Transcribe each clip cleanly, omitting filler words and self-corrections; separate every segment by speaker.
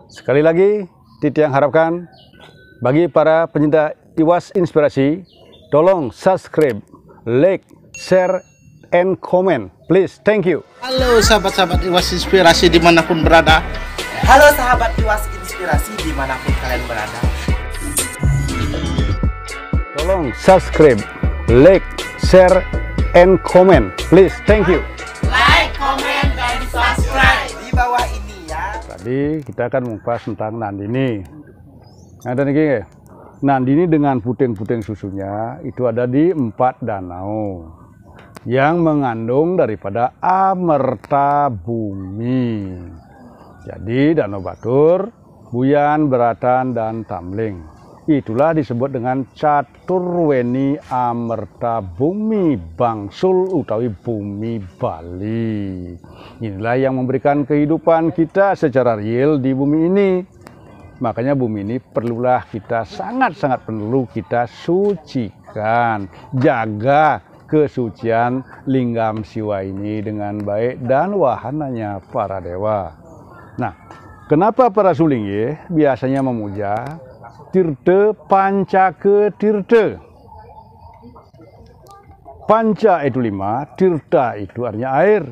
Speaker 1: Sekali lagi, Titiang harapkan bagi para pencinta Iwas Inspirasi, tolong subscribe, like, share, and comment. Please, thank you.
Speaker 2: Halo sahabat-sahabat Iwas Inspirasi dimanapun berada.
Speaker 3: Halo sahabat Iwas Inspirasi dimanapun kalian berada.
Speaker 1: Tolong subscribe, like, share, and comment. Please, thank you.
Speaker 3: Like, comment, dan subscribe di bawah ini ya.
Speaker 1: Tadi kita akan mengupas tentang Nandini. Ada nih, Nandini dengan puting-puting susunya itu ada di 4 danau yang mengandung daripada amerta bumi. Jadi Danau Batur, Buyan, Beratan, dan Tamling. Itulah disebut dengan Caturweni Amerta Bumi Bangsul utawi Bumi Bali. Inilah yang memberikan kehidupan kita secara real di bumi ini. Makanya bumi ini perlulah kita sangat-sangat perlu kita sucikan, jaga kesucian Linggam Siwa ini dengan baik dan wahananya para dewa. Nah, kenapa para Sulingye biasanya memuja Tirta Pancake Tirta? Panca itu 5, Tirta itu artinya air.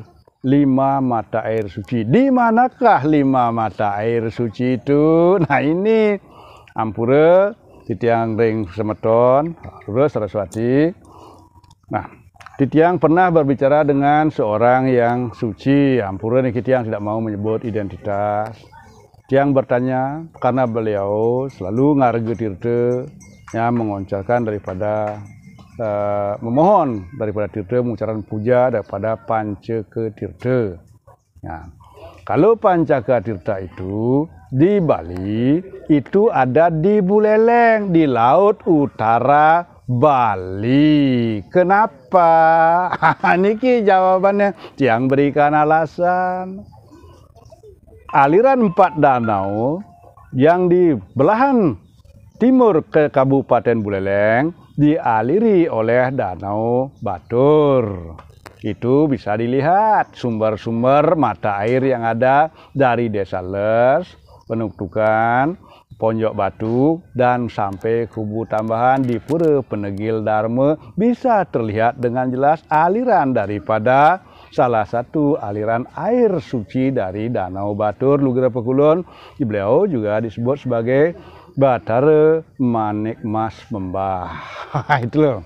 Speaker 1: 5 mata air suci. Di manakah 5 mata air suci itu? Nah ini Ampura, Titiang Ring Semeton, terus Saraswati. Nah, Titiang pernah berbicara dengan seorang yang suci. Ampura nih Titiang tidak mau menyebut identitas. Titiang bertanya karena beliau selalu ngarge Tirta yang mengoncarkan daripada memohon daripada Tirta, mengucapkan puja daripada Pancake Tirta. Nah, kalau Pancake Tirta itu di Bali itu ada di Buleleng di Laut Utara Bali. Kenapa? Niki jawabannya. Tiang berikan alasan. Aliran 4 danau yang di belahan timur ke Kabupaten Buleleng dialiri oleh Danau Batur. Itu bisa dilihat sumber-sumber mata air yang ada dari Desa Les, Penuktukan, Ponjok Batu, dan sampai Kubu Tambahan di Pura Penegil Dharma bisa terlihat dengan jelas aliran daripada salah satu aliran air suci dari Danau Batur, Lugera Pekulon. Beliau juga disebut sebagai Batara Manik Mas Membah. Itu loh.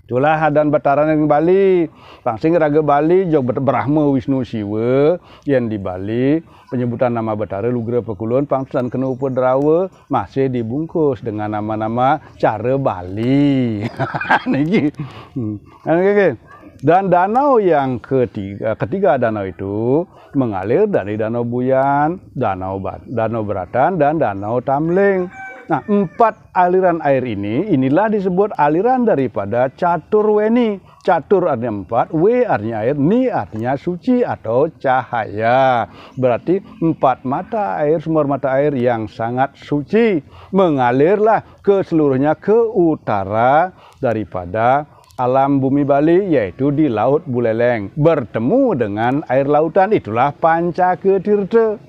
Speaker 1: Itulah hadan Bataran yang Bali. Pangsing Raga Bali jog Brahma Wisnu Siwa yang di Bali. Penyebutan nama Batara Lugera Pekulon Pangsan Kena Upadrawa masih dibungkus dengan nama-nama cara Bali. Niki. Dan danau yang ketiga danau itu mengalir dari Danau Buyan, Danau Beratan, dan Danau Tamling. Nah, 4 aliran air inilah disebut aliran daripada Caturweni. Catur artinya 4, W artinya air, Ni artinya suci atau cahaya. Berarti 4 mata air, sumber mata air yang sangat suci. Mengalirlah ke seluruhnya ke utara daripada alam bumi Bali, yaitu di Laut Buleleng. Bertemu dengan air lautan, itulah Pancake Tirta.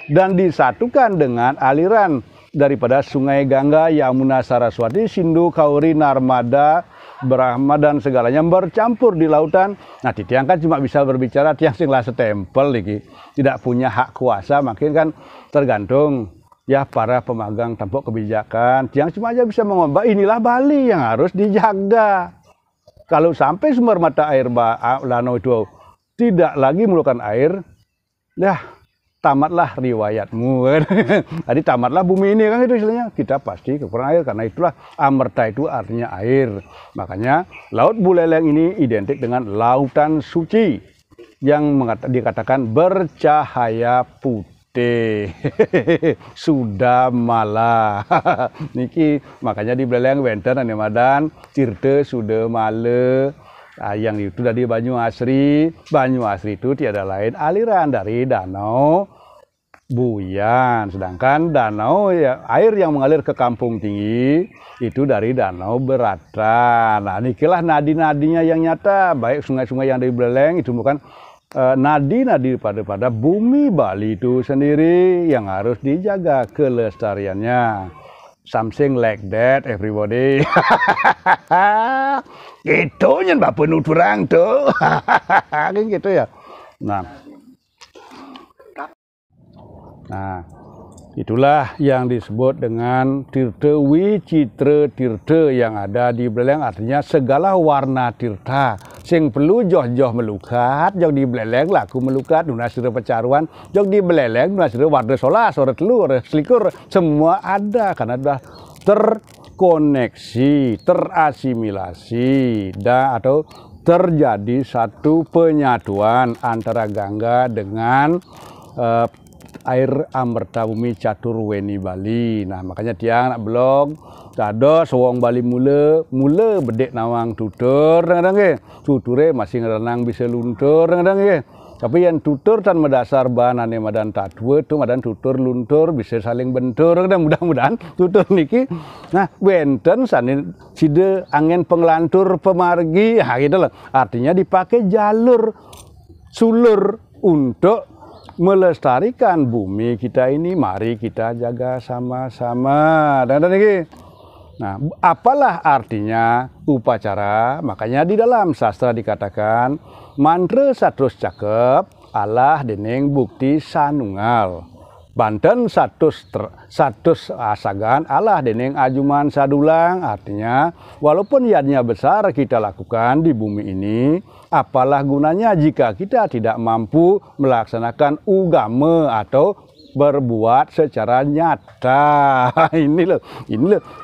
Speaker 1: Dan disatukan dengan aliran daripada Sungai Gangga, Yamuna, Saraswati, Sindhu, Kauri, Narmada, Brahma, dan segalanya bercampur di lautan. Nah, Titiang kan cuma bisa berbicara, tiang singlah setempel iki. Tidak punya hak kuasa, makin kan tergantung ya para pemegang tampuk kebijakan. Tiang cuma aja bisa mengomong, inilah Bali yang harus dijaga. Kalau sampai sumber mata air danau itu tidak lagi mengeluarkan air, ya tamatlah riwayatmu. Tadi tamatlah bumi ini kan itu istilahnya. Kita pasti kekurangan air karena itulah amerta itu artinya air. Makanya Laut Buleleng ini identik dengan lautan suci yang dikatakan bercahaya putih. Sudah malah. Niki makanya di Buleleng wenten ane madan Tirta sudah male. Yang itu dari Banyu Asri. Banyu Asri itu tiada lain aliran dari Danau Buyan. Sedangkan danau air yang mengalir ke Kampung Tinggi itu dari Danau Beratan. Nah, inilah nadi-nadinya yang nyata. Baik sungai-sungai yang dari Buleleng itu bukan nadi-nadi pada bumi Bali itu sendiri yang harus dijaga kelestariannya. Something like that, everybody. Gitu nyen bapak nuturang tuh. Gitu ya. Nah, itulah yang disebut dengan tirta wicitra tirta yang ada di Beleleng, artinya segala warna tirta sing perlu joh-joh melukat, jog di Beleleng laku melukat, nunasira pecaruan, jog di Beleleng nunasira warna solas, warna telur, warna selikur, semua ada karena sudah terkoneksi, terasimilasi, atau terjadi satu penyatuan antara Gangga dengan air Amerta Bumi Caturweni Bali. Nah, makanya tiang nak blog dados wong Bali mula bedek nawang tutur kadang-kadang ke. Tuture masih ngerenang bisa luntur kadang-kadang ke. Tapi yang tutur tan mendasar banane madan tatwe tu madan tutur luntur bisa saling bentur kadang mudah-mudahan tutur niki. Nah, benten sanin side angin penglantur pemargi. Ha gitu loh. Artinya dipakai jalur sulur untuk melestarikan bumi kita ini, mari kita jaga sama-sama. Dan ini, nah, apalah artinya upacara? Makanya di dalam sastra dikatakan mantra satus cakep Allah dening bukti sanunggal. Banten satus asagan Allah dening ajuman sadulang. Artinya walaupun yadnya besar kita lakukan di bumi ini, apalah gunanya jika kita tidak mampu melaksanakan ugama atau berbuat secara nyata. Ini loh.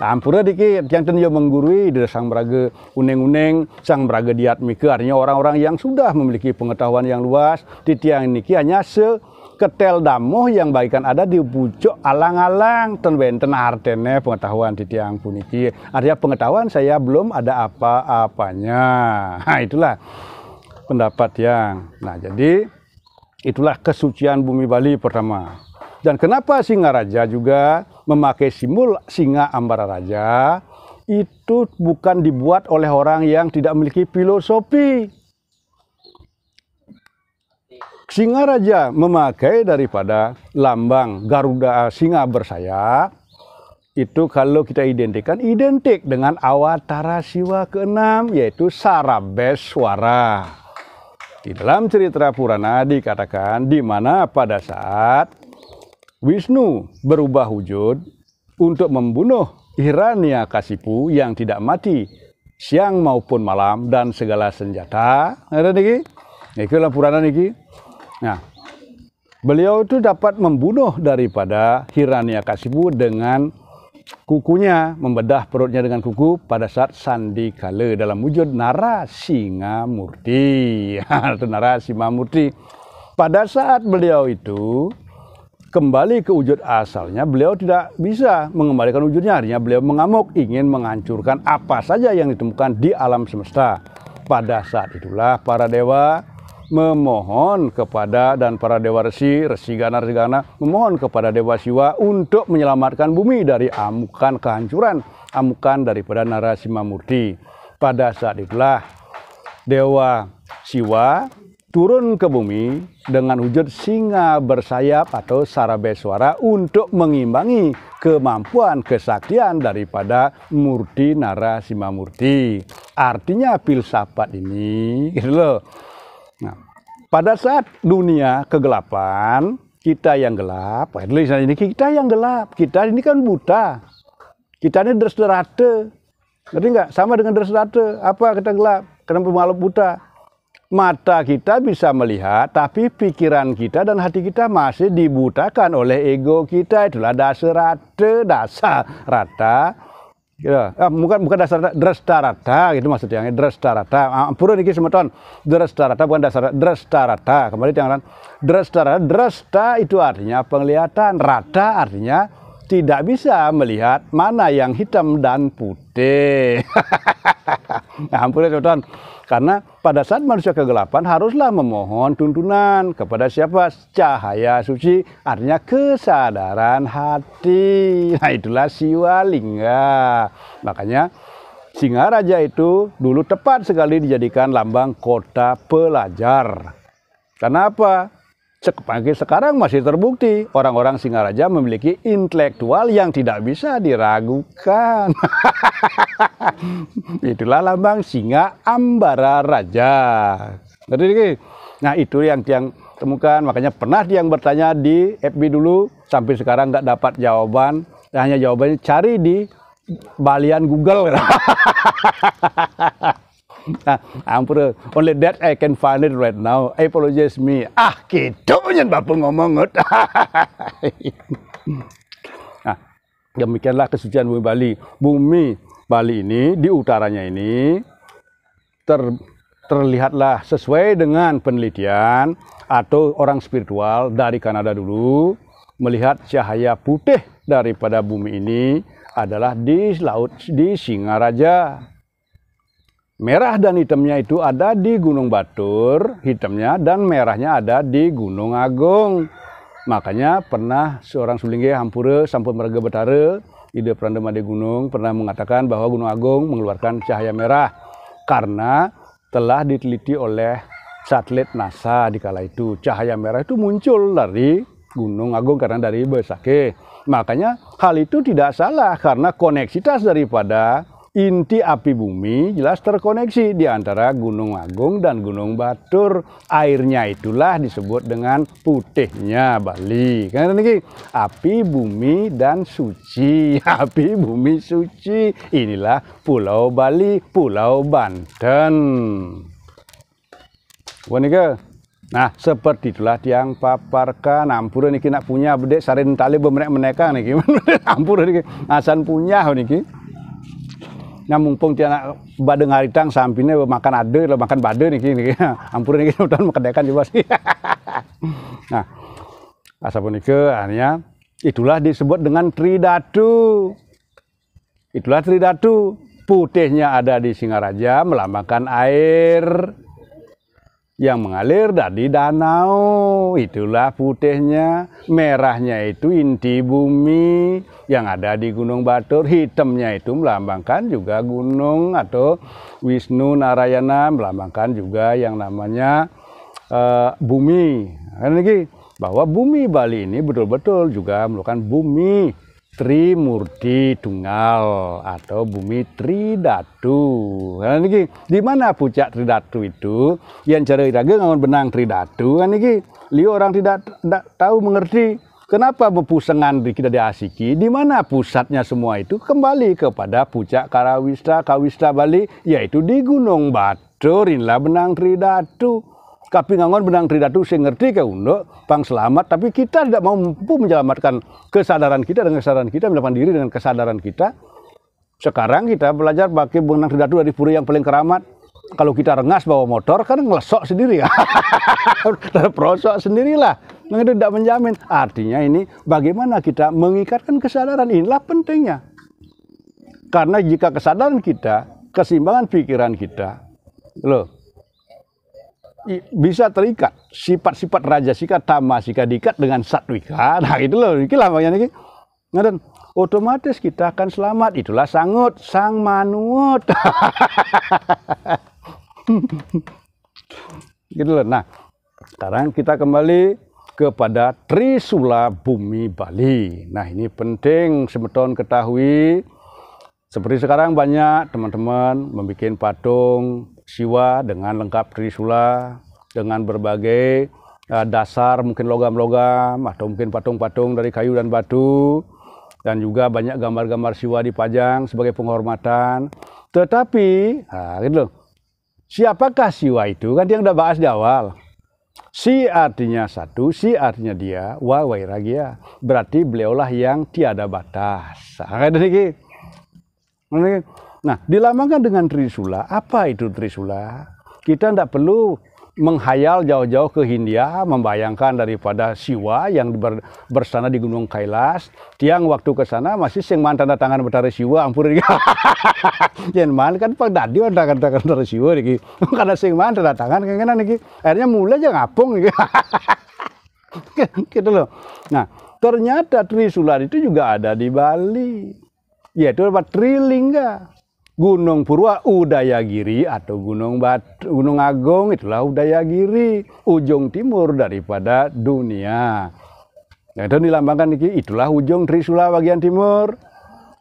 Speaker 1: Ampura dikit yang tenyo menggurui dari sang braga uneng-uneng, sang braga diat mika, artinya orang-orang yang sudah memiliki pengetahuan yang luas. Di tiang niki hanya ketel damoh yang bagikan ada di pucuk alang-alang ten benten artene pengetahuan di tiang puniki. Artinya pengetahuan saya belum ada apa-apanya. Nah, itulah pendapat yang. Nah, jadi itulah kesucian bumi Bali pertama. Dan kenapa Singaraja juga memakai simbol singa ambara raja? Itu bukan dibuat oleh orang yang tidak memiliki filosofi. Singaraja memakai daripada lambang Garuda singa bersayap. Itu kalau kita identik dengan Awatara Siwa ke-6, yaitu Sarabeswara. Di dalam cerita Purana dikatakan di mana pada saat Wisnu berubah wujud untuk membunuh Hiranyakasipu yang tidak mati siang maupun malam dan segala senjata. Ada niki? Niki dalam Purana niki. Nah, beliau itu dapat membunuh daripada Hiranyakasipu dengan kukunya, membedah perutnya dengan kuku pada saat sandikala dalam wujud Narasimhamurti. Itu Narasimhamurti. Pada saat beliau itu kembali ke wujud asalnya, beliau tidak bisa mengembalikan wujudnya. Artinya beliau mengamuk, ingin menghancurkan apa saja yang ditemukan di alam semesta. Pada saat itulah para dewa memohon kepada dan para dewa resi gana memohon kepada Dewa Siwa untuk menyelamatkan bumi dari amukan kehancuran, amukan daripada Narasimhamurti. Pada saat itulah Dewa Siwa turun ke bumi dengan wujud singa bersayap atau Sarabeswara untuk mengimbangi kemampuan kesaktian daripada Murti Narasimhamurti. Artinya filsafat ini gitu loh. Nah, pada saat dunia kegelapan, kita yang gelap, ini kita yang gelap, kita ini kan buta, kita ini dresderate, ngerti nggak? Sama dengan dresderate, apa kita gelap? Kenapa malam buta? Mata kita bisa melihat, tapi pikiran kita dan hati kita masih dibutakan oleh ego kita. Itulah dasar rata. Ya, bukan dasar Drestarata gitu maksudnya, Drestarata. Ampura niki semeton. Drestarata bukan dasar Drestarata. Kembali jangan Drestarata. Dresta itu artinya penglihatan, rata artinya tidak bisa melihat mana yang hitam dan putih. Ampura semeton. Karena pada saat manusia kegelapan haruslah memohon tuntunan kepada siapa? Cahaya suci, artinya kesadaran hati. Nah, itulah Siwalingga. Makanya Singaraja itu dulu tepat sekali dijadikan lambang kota pelajar. Karena apa? Sekarang masih terbukti orang-orang Singaraja memiliki intelektual yang tidak bisa diragukan. Itulah lambang singa Ambara Raja. Nah itu yang temukan, makanya pernah yang bertanya di FB dulu, sampai sekarang nggak dapat jawaban. Hanya jawabannya cari di balian Google. Nah, ampun, only that I can find it right now. I apologize me. Gitu nyen bapak ngomong. Nah, demikianlah kesucian bumi Bali. Bumi Bali ini di utaranya ini terlihatlah sesuai dengan penelitian atau orang spiritual dari Kanada dulu melihat cahaya putih daripada bumi ini adalah di laut di Singaraja. Merah dan hitamnya itu ada di Gunung Batur, hitamnya dan merahnya ada di Gunung Agung. Makanya pernah seorang sulingge hampura sampun merga betara ide perandema di gunung pernah mengatakan bahwa Gunung Agung mengeluarkan cahaya merah karena telah diteliti oleh satelit NASA di kala itu. Cahaya merah itu muncul dari Gunung Agung karena dari Besake. Makanya hal itu tidak salah karena koneksitas daripada inti api bumi jelas terkoneksi di antara Gunung Agung dan Gunung Batur. Airnya itulah disebut dengan putihnya Bali. Karena ini api bumi dan suci, api bumi suci. Inilah Pulau Bali, Pulau Banten. Nah, seperti itulah yang paparkan. Ampura niki nak punya bedek sarin tali bemenek-meneka niki. Ampura niki asan punya niki. Nah mumpung tiada badeng haritang sampingnya makan ade, makan bade niki. Ampura niki udah makan juga sih. Nah, asapun niki hanya itulah disebut dengan Tridatu. Itulah Tridatu. Putihnya ada di Singaraja melambangkan air yang mengalir dari danau, itulah putihnya. Merahnya itu inti bumi yang ada di Gunung Batur. Hitamnya itu melambangkan juga gunung atau Wisnu Narayana, melambangkan juga yang namanya bumi. Karena ini bahwa bumi Bali ini betul-betul juga merupakan bumi Trimurti Tunggal atau bumi Tridatu. Kan niki di mana puncak Tridatu itu? Yang cara iraga ngangon benang Tridatu kan niki. Liu orang tidak tahu mengerti kenapa bepusengan kita diasiki. Di mana pusatnya semua itu kembali kepada puncak Kawista Bali, yaitu di Gunung Batur. Inilah benang Tridatu. Tapi ngangon benang Tridatu saya ngerti ke unduk pang selamat, tapi kita tidak mampu menyelamatkan kesadaran kita dengan kesadaran kita, melakukan diri dengan kesadaran kita. Sekarang kita belajar pakai benang Tridatu dari puri yang paling keramat. Kalau kita rengas bawa motor kan ngelesok sendiri ya. Terprosok sendirilah. Nah, itu tidak menjamin. Artinya ini bagaimana kita mengikatkan kesadaran, inilah pentingnya. Karena jika kesadaran kita, keseimbangan pikiran kita, loh, bisa terikat sifat-sifat rajasika, tamasika diikat dengan satwika. Nah itu loh, ini lambangnya ini. Dan otomatis kita akan selamat. Itulah sangut, sang manuut. Gitu loh. Nah, sekarang kita kembali kepada Trisula Bumi Bali. Nah, ini penting semeton ketahui. Seperti sekarang banyak teman-teman membuat patung Siwa dengan lengkap Trisula, dengan berbagai dasar mungkin logam-logam atau mungkin patung-patung dari kayu dan batu, dan juga banyak gambar-gambar Siwa dipajang sebagai penghormatan. Tetapi, gitu loh, siapakah Siwa itu? Kan yang udah bahas di awal. Si artinya satu, si artinya dia, wa wairagia. Berarti beliaulah yang tiada batas. Nah, dilambangkan dengan Trisula. Apa itu Trisula? Kita tidak perlu menghayal jauh-jauh ke Hindia, membayangkan daripada Siwa yang bersana di Gunung Kailas. Tiang waktu ke sana masih sing man tanda tangan betara Siwa, ampun iki. Yen man kan Pak Dadi tanda tangan betara Siwa iki. Karena sing man tanda tangan kengenan iki. Akhirnya mulai aja ngapung iki. Gitu loh. Nah, ternyata Trisula itu juga ada di Bali. Yaitu Trilingga. Gunung Purba Udayagiri atau Gunung Agung itulah Udayagiri, ujung timur daripada dunia. Nah, itu dilambangkan itulah ujung Trisula bagian timur.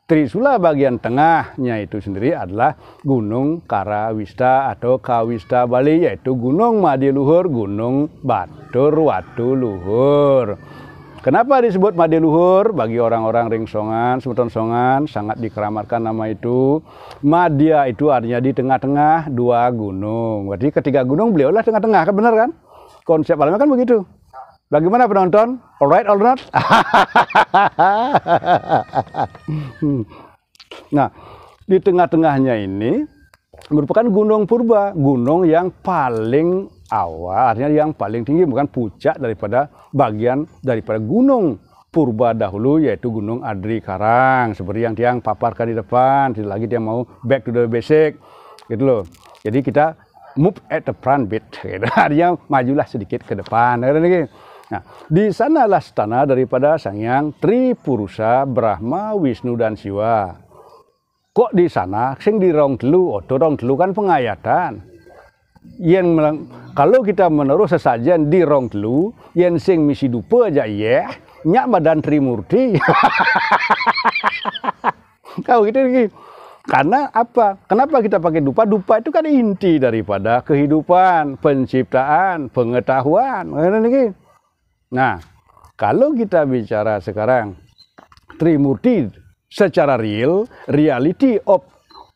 Speaker 1: Trisula bagian tengahnya itu sendiri adalah Gunung Karawista atau Kawista Bali, yaitu Gunung Madiluhur, Gunung Batur Watu Luhur. Kenapa disebut Madiluhur? Bagi orang-orang Ringsongan, Semeton Songan, sangat dikeramatkan nama itu. Madya itu artinya di tengah-tengah dua gunung. Berarti ketiga gunung beliaulah tengah-tengah, kan benar kan? Konsep alamnya kan begitu. Bagaimana penonton? Alright or not? Nah, di tengah-tengahnya ini merupakan Gunung Purba, gunung yang paling awal, artinya yang paling tinggi, bukan puncak daripada bagian daripada Gunung Purba dahulu, yaitu Gunung Adri Karang, seperti yang tiang paparkan di depan. Tidak lagi dia mau back to the basic, gitu loh. Jadi kita move at the front bit, gitu. Artinya majulah sedikit ke depan. Nah, di sanalah stana daripada Sang Hyang Tripurusa, Brahma, Wisnu dan Siwa. Kok di sana sing di rong telu, rong telu kan pengayatan. Kalau kita menaruh sesajen di rong telu, yen sing misi dupa aja nyak badan Trimurti. Kau gitu nih. Karena apa? Kenapa kita pakai dupa? Dupa itu kan inti daripada kehidupan, penciptaan, pengetahuan. Nah, kalau kita bicara sekarang Trimurti secara real, reality of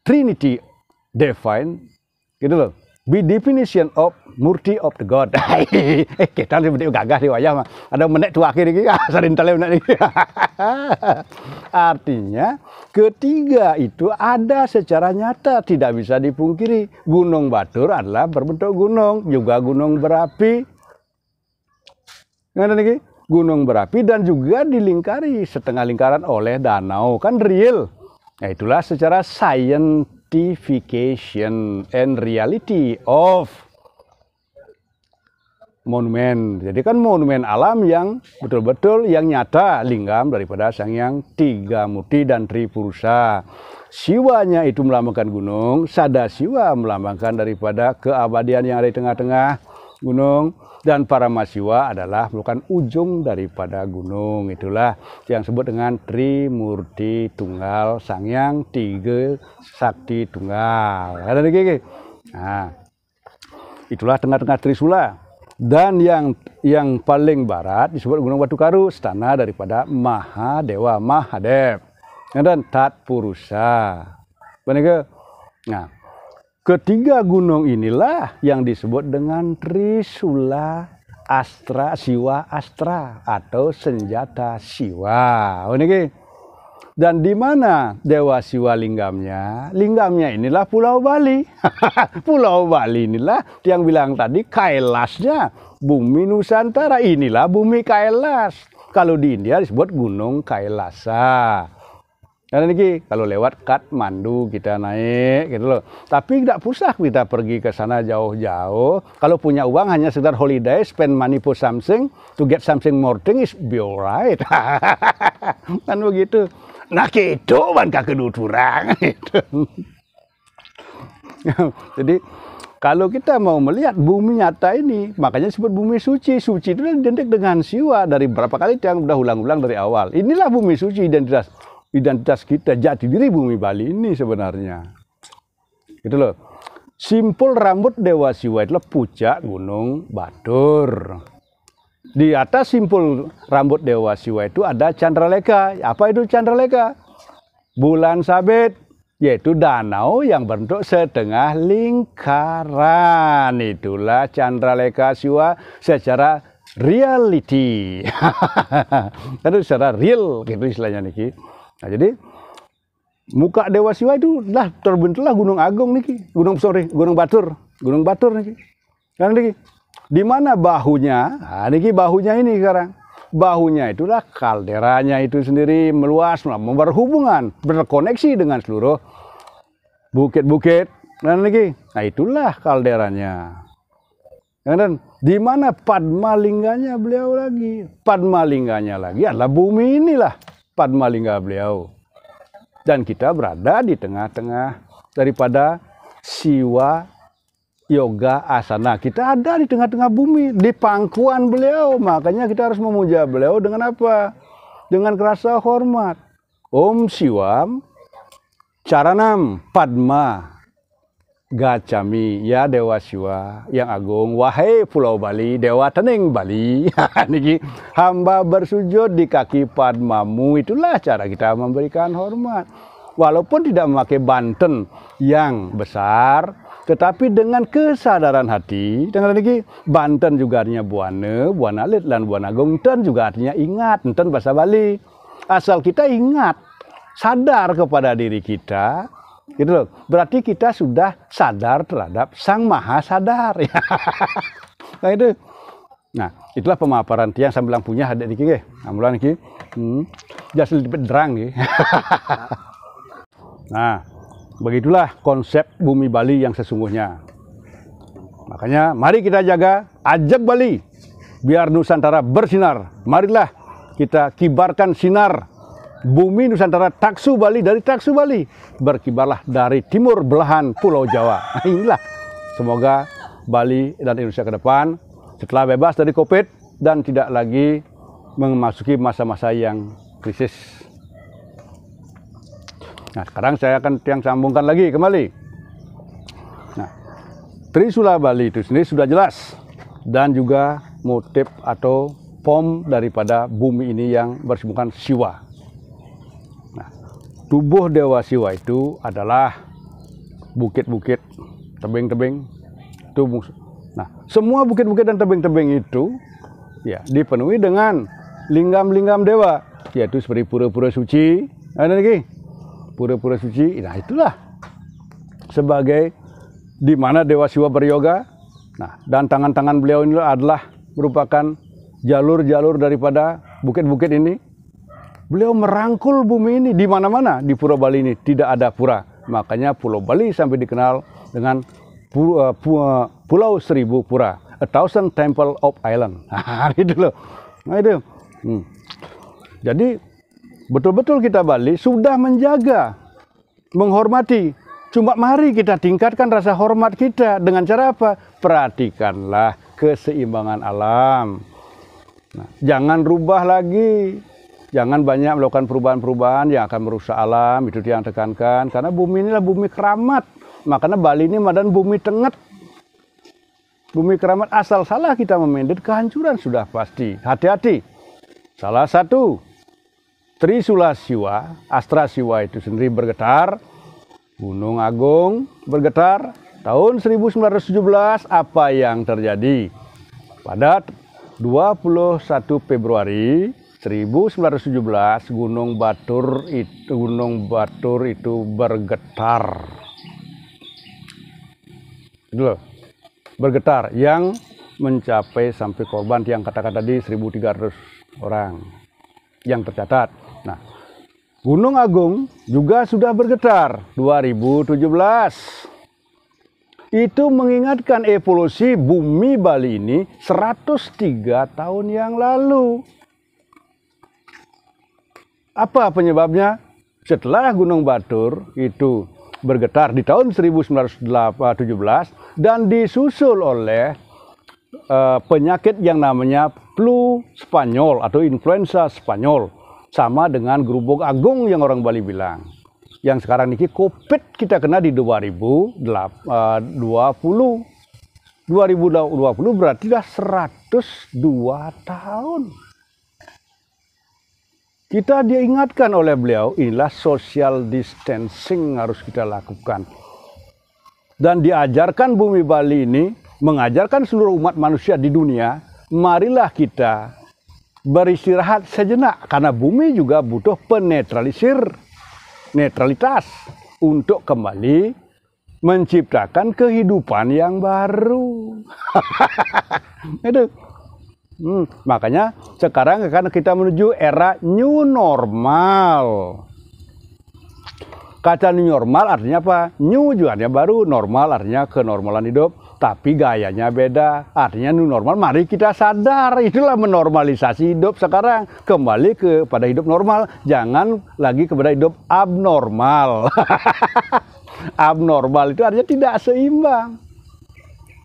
Speaker 1: Trinity divine, gitu loh. Be definition of Murti of the God. Kita seperti gagah di wayang. Ada menit tua akhir ini, sering tele menit ini. Artinya, ketiga itu ada secara nyata, tidak bisa dipungkiri. Gunung Batur adalah berbentuk gunung, juga gunung berapi. Gunung berapi dan juga dilingkari setengah lingkaran oleh danau, kan real. Nah, itulah secara scientification and reality of monumen. Jadi kan monumen alam yang betul-betul yang nyata, linggam daripada Sang Hyang Tiga Murti dan Tripurusa. Siwanya itu melambangkan gunung, Sadasiwa melambangkan daripada keabadian yang ada di tengah-tengah gunung, dan Paramasiwa adalah merupakan ujung daripada gunung. Itulah yang disebut dengan Trimurti Tunggal, Sang Hyang Tiga Sakti Tunggal. Nah, itulah tengah-tengah Trisula. Dan yang paling barat disebut Gunung Batu Karu, stana daripada Mahadewa, Mahadev, dan Tatpurusa. Benar. Nah, ketiga gunung inilah yang disebut dengan Trisula Astra, Siwa Astra atau senjata Siwa. Dan di mana Dewa Siwa linggamnya? Linggamnya inilah Pulau Bali. Pulau Bali inilah yang bilang tadi Kailasnya, bumi Nusantara. Inilah bumi Kailas. Kalau di India disebut Gunung Kailasa. Karena ini kalau lewat Kathmandu kita naik gitu loh. Tapi tidak usah kita pergi ke sana jauh-jauh. Kalau punya uang hanya sekedar holiday, spend money for something, to get something more thing is be alright. Kan begitu. Nah gitu kan keduturang. Jadi kalau kita mau melihat bumi nyata ini, makanya disebut bumi suci. Suci itu identik dengan Siwa dari berapa kali yang sudah ulang-ulang dari awal. Inilah bumi suci, identitas kita, jati diri bumi Bali ini sebenarnya. Gitu loh. Simpul rambut Dewa Siwa itulah puncak Gunung Batur. Di atas simpul rambut Dewa Siwa itu ada Candraleka. Apa itu Candraleka? Bulan sabit, yaitu danau yang bentuk setengah lingkaran. Itulah Candraleka Siwa secara reality. Itu secara real gitu istilahnya niki. Nah, jadi muka Dewa Siwa itu lah terbentuklah Gunung Agung niki, Gunung Batur niki. Kan niki. Di mana bahunya? Nah, niki bahunya ini sekarang. Bahunya itulah kalderanya itu sendiri meluas, berhubungan, berkoneksi dengan seluruh bukit-bukit. Nah itulah kalderanya. Dan di mana Padmalingganya beliau lagi? Padmalingganya lagi adalah bumi inilah Padmalingga beliau. Dan kita berada di tengah-tengah daripada Siwa Yoga Asana. Kita ada di tengah-tengah bumi, di pangkuan beliau. Makanya kita harus memuja beliau dengan apa? Dengan rasa hormat. Om Siwam Caranam Padma Gacami, ya Dewa Siwa yang agung, wahai Pulau Bali, Dewa Tening Bali. Niki hamba bersujud di kaki Padmamu. Itulah cara kita memberikan hormat. Walaupun tidak memakai banten yang besar, tetapi dengan kesadaran hati. Dengan niki banten juga artinya buana, buana alit dan buana agung. Ten juga artinya ingat, enten bahasa Bali. Asal kita ingat, sadar kepada diri kita. Gitu loh. Berarti kita sudah sadar terhadap Sang Maha Sadar. Nah itu. Nah, itulah pemaparan tiang sambil lampunya ada niki nggih. Amulan niki. Jas lebih derang nggih. Nah, begitulah konsep bumi Bali yang sesungguhnya. Makanya mari kita jaga, ajak Bali biar Nusantara bersinar. Marilah kita kibarkan sinar bumi Nusantara, Taksu Bali, dari Taksu Bali berkibarlah dari timur belahan Pulau Jawa. Nah, inilah semoga Bali dan Indonesia ke depan setelah bebas dari COVID dan tidak lagi memasuki masa-masa yang krisis. Nah, sekarang saya akan sambungkan lagi kembali. Nah, Trisula Bali itu sendiri sudah jelas, dan juga motif atau pom daripada bumi ini yang bersimbolkan Siwa. Tubuh Dewa Siwa itu adalah bukit-bukit, tebing-tebing. Nah, semua bukit-bukit dan tebing-tebing itu ya dipenuhi dengan linggam-linggam dewa, yaitu seperti pura-pura suci. Ada lagi pura-pura suci. Nah, itulah sebagai di mana Dewa Siwa beryoga. Nah, dan tangan-tangan beliau ini adalah merupakan jalur-jalur daripada bukit-bukit ini. Beliau merangkul bumi ini di mana-mana. Di Pulau Bali ini tidak ada pura. Makanya Pulau Bali sampai dikenal dengan Pulau Seribu Pura, a thousand temple of island. Gitu loh. Nah itu. Jadi betul-betul kita Bali sudah menjaga, menghormati. Cuma mari kita tingkatkan rasa hormat kita dengan cara apa? Perhatikanlah keseimbangan alam. Nah, jangan rubah lagi. Jangan banyak melakukan perubahan-perubahan yang akan merusak alam, itu yang tekankan. Karena bumi inilah bumi keramat. Makanya Bali ini madan bumi tenget. Bumi keramat, asal salah kita memandat kehancuran sudah pasti. Hati-hati. Salah satu, Trisula Siwa, Astra Siwa itu sendiri bergetar. Gunung Agung bergetar. Tahun 1917 apa yang terjadi? Pada 21 Februari 1917 Gunung Batur itu bergetar. Itu loh, bergetar yang mencapai sampai korban yang katakan tadi 1.300 orang yang tercatat. Nah, Gunung Agung juga sudah bergetar 2017. Itu mengingatkan evolusi bumi Bali ini 103 tahun yang lalu. Apa penyebabnya? Setelah Gunung Batur itu bergetar di tahun 1917 dan disusul oleh penyakit yang namanya flu Spanyol atau influenza Spanyol, sama dengan Gerubuk Agung yang orang Bali bilang. Yang sekarang ini COVID kita kena di 2020. 2020 berarti dah 102 tahun. Kita diingatkan oleh beliau, inilah social distancing harus kita lakukan. Dan diajarkan bumi Bali ini, mengajarkan seluruh umat manusia di dunia, marilah kita beristirahat sejenak. Karena bumi juga butuh netralitas untuk kembali menciptakan kehidupan yang baru. Itu. Makanya sekarang kan kita menuju era new normal. Kata new normal artinya apa? New juga artinya baru, normal artinya kenormalan hidup, tapi gayanya beda. Artinya new normal, mari kita sadar, itulah menormalisasi hidup sekarang. Kembali kepada hidup normal, jangan lagi kepada hidup abnormal. Abnormal itu artinya tidak seimbang.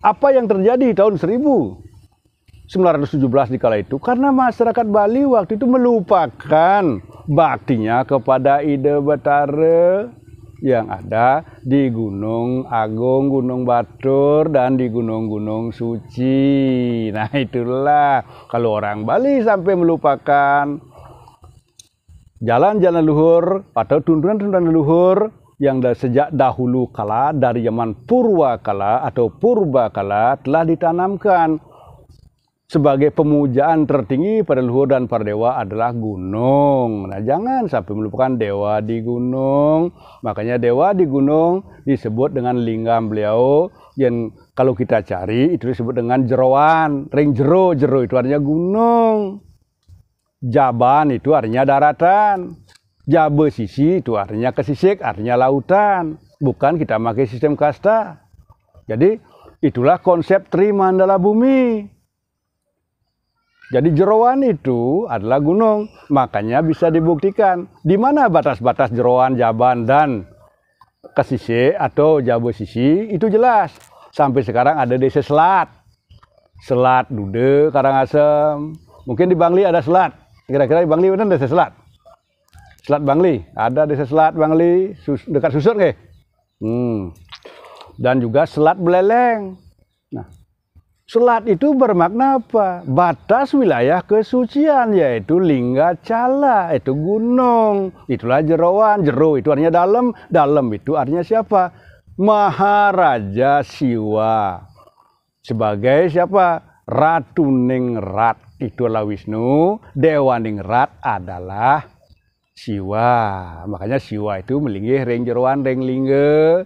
Speaker 1: Apa yang terjadi tahun 1917 di kala itu? Karena masyarakat Bali waktu itu melupakan baktinya kepada Ide Betara yang ada di Gunung Agung, Gunung Batur, dan di gunung-gunung suci. Nah itulah kalau orang Bali sampai melupakan jalan-jalan luhur atau tuntunan-tuntunan luhur yang sejak dahulu kala dari zaman purwa kala atau purba kala telah ditanamkan sebagai pemujaan tertinggi pada leluhur dan para dewa adalah gunung. Nah, jangan sampai melupakan dewa di gunung. Makanya dewa di gunung disebut dengan linggam beliau yang kalau kita cari itu disebut dengan jeroan, ring jero, jero itu artinya gunung. Jaban itu artinya daratan. Jabe sisi itu artinya kesisik, artinya lautan. Bukan kita pakai sistem kasta. Jadi itulah konsep Trimandala Bumi. Jadi jeroan itu adalah gunung. Makanya bisa dibuktikan. Di mana batas-batas jeroan, jaban, dan kesisik atau jabe sisi itu jelas. Sampai sekarang ada desa selat. Selat Dude, Karangasem. Mungkin di Bangli ada selat. Kira-kira di Bangli benar desa selat. Selat Bangli, ada desa Selat Bangli, dekat Susut nggih. Dan juga Selat Beleleng. Nah, selat itu bermakna apa? Batas wilayah kesucian, yaitu Lingga Cala, itu gunung. Itulah jeroan, jero itu artinya dalam, dalam itu artinya siapa? Maharaja Siwa. Sebagai siapa? Ratu Ningrat, itulah Wisnu. Dewa Ningrat adalah Siwa. Makanya Siwa itu melinggih ring jeroan, ring lingga.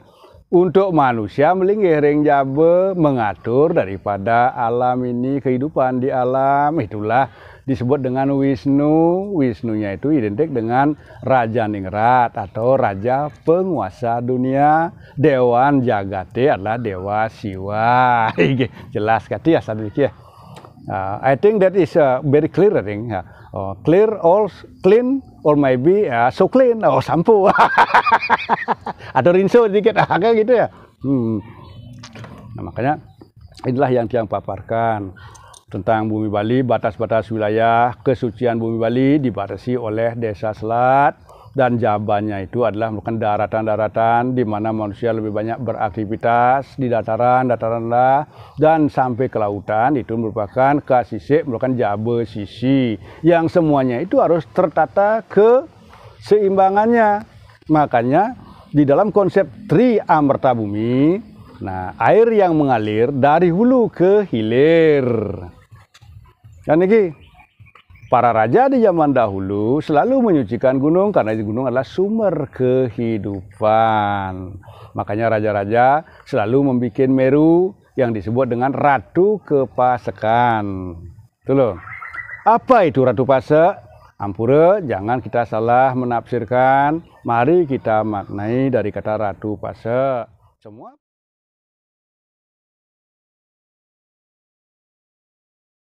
Speaker 1: Untuk manusia melinggih ring jabe, mengatur daripada alam ini, kehidupan di alam. Itulah disebut dengan Wisnu. Wisnunya itu identik dengan Raja Ningrat atau Raja Penguasa Dunia. Dewan Jagate adalah Dewa Siwa. Jelas kata ya sadiki ya. I think that is very clear, I think. Clear, all clean, or maybe so clean, sampo. Atau rinso sedikit, kayak gitu ya. Nah, makanya inilah yang Tiang paparkan tentang bumi Bali, batas-batas wilayah kesucian bumi Bali dibatasi oleh desa selat, dan jabannya itu adalah merupakan daratan-daratan di mana manusia lebih banyak beraktivitas di dataran rendah dan sampai ke lautan. Itu merupakan kasisik, merupakan jabe sisi yang semuanya itu harus tertata keseimbangannya. Makanya di dalam konsep Tri Amerta Bumi, nah air yang mengalir dari hulu ke hilir. Dan ini para raja di zaman dahulu selalu menyucikan gunung karena gunung adalah sumber kehidupan. Makanya raja-raja selalu membuat Meru yang disebut dengan Ratu Kepasekan. Itu loh. Apa itu Ratu Pasek? Ampura, jangan kita salah menafsirkan. Mari kita maknai dari kata Ratu Pasek. Semua